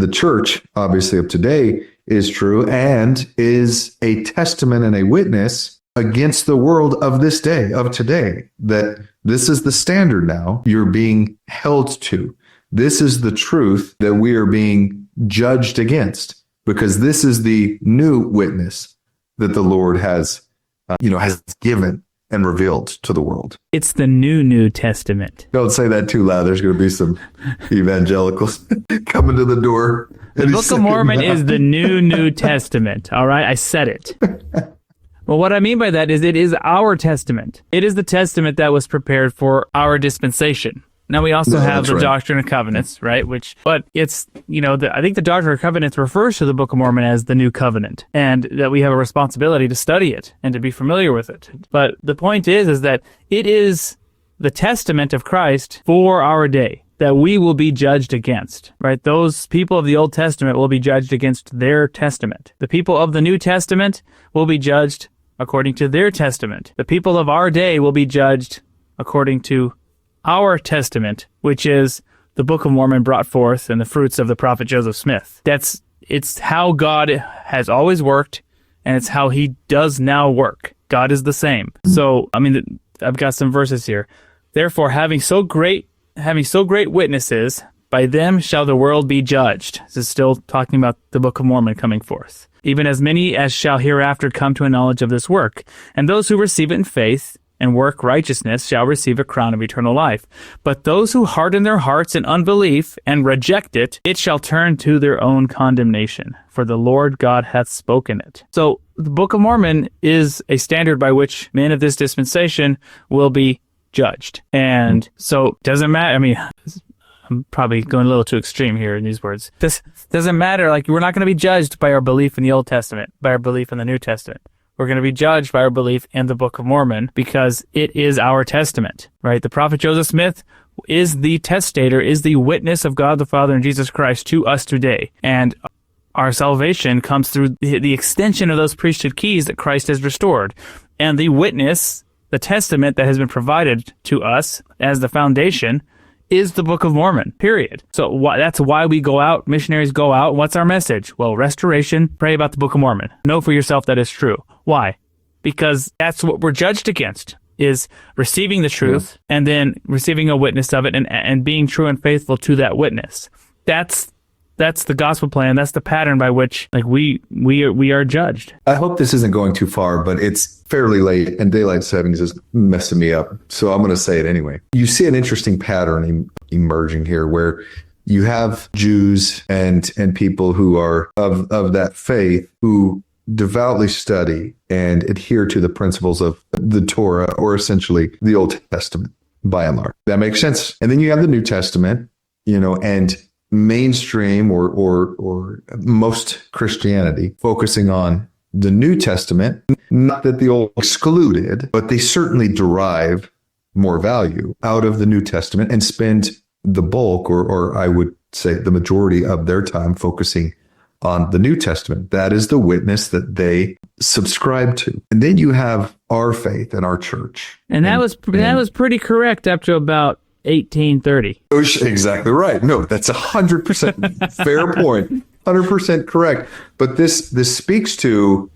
The church, obviously, of today is true and is a testament and a witness against the world of this day, of today, that this is the standard now you're being held to. This is the truth that we are being judged against, because this is the new witness that the Lord has given and revealed to the world. It's the New Testament. Don't say that too loud. There's going to be some evangelicals coming to the door. The Book of Mormon is the New Testament. All right, I said it. Well, what I mean by that is it is our testament. It is the testament that was prepared for our dispensation. Now, we also have the Doctrine and Covenants, right? But it's, I think the Doctrine of Covenants refers to the Book of Mormon as the New Covenant, and that we have a responsibility to study it and to be familiar with it. But the point is that it is the testament of Christ for our day that we will be judged against, right? Those people of the Old Testament will be judged against their testament. The people of the New Testament will be judged according to their testament. The people of our day will be judged according to our testament, which is the Book of Mormon brought forth and the fruits of the prophet Joseph Smith. It's how God has always worked, and it's how he does now work. God is the same. So, I've got some verses here. Therefore, having so great witnesses, by them shall the world be judged. This is still talking about the Book of Mormon coming forth. Even as many as shall hereafter come to a knowledge of this work. And those who receive it in faith and work righteousness shall receive a crown of eternal life. But those who harden their hearts in unbelief and reject it, it shall turn to their own condemnation. For the Lord God hath spoken it. So the Book of Mormon is a standard by which men of this dispensation will be judged. And so it doesn't matter. I'm probably going a little too extreme here in these words. This doesn't matter. We're not going to be judged by our belief in the Old Testament, by our belief in the New Testament. We're going to be judged by our belief in the Book of Mormon because it is our testament, right? The prophet Joseph Smith is the testator, is the witness of God the Father and Jesus Christ to us today. And our salvation comes through the extension of those priesthood keys that Christ has restored. And the witness, the testament that has been provided to us as the foundation, is the Book of Mormon, period. So that's why we go out, missionaries go out. What's our message? Well, restoration, pray about the Book of Mormon. Know for yourself that it's true. Why? Because that's what we're judged against, is receiving the truth and then receiving a witness of it and being true and faithful to that witness. That's the gospel plan. That's the pattern by which we are judged. I hope this isn't going too far, but it's fairly late and daylight savings is messing me up. So I'm going to say it anyway. You see an interesting pattern emerging here where you have Jews and people who are of that faith who devoutly study and adhere to the principles of the Torah, or essentially the Old Testament by and large. That makes sense. And then you have the New Testament, and mainstream or most Christianity focusing on the New Testament. Not that the Old excluded, but they certainly derive more value out of the New Testament and spend the bulk, or I would say the majority of their time focusing on the New Testament. That is the witness that they subscribe to. And then you have our faith and our church. And that was pretty correct up to about 1830. Exactly right. No, that's 100% fair point. 100% correct. But this speaks to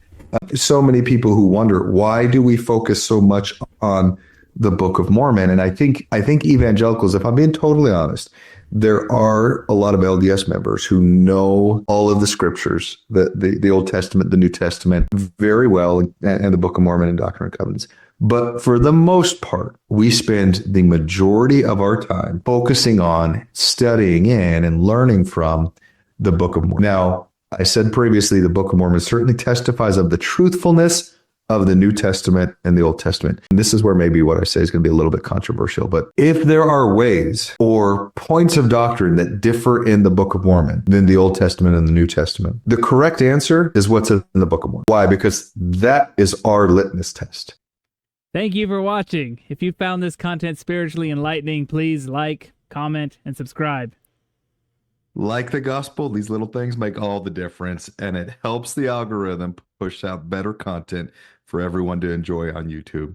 so many people who wonder, why do we focus so much on the Book of Mormon? And I think evangelicals, if I'm being totally honest, there are a lot of LDS members who know all of the scriptures, the Old Testament, the New Testament very well, and the Book of Mormon and Doctrine and Covenants. But for the most part, we spend the majority of our time focusing on studying in and learning from the Book of Mormon. Now, I said previously, the Book of Mormon certainly testifies of the truthfulness of the New Testament and the Old Testament. And this is where maybe what I say is going to be a little bit controversial. But if there are ways or points of doctrine that differ in the Book of Mormon than the Old Testament and the New Testament, the correct answer is what's in the Book of Mormon. Why? Because that is our litmus test. Thank you for watching. If you found this content spiritually enlightening, please like, comment, and subscribe. Like the gospel, these little things make all the difference, and it helps the algorithm push out better content for everyone to enjoy on YouTube.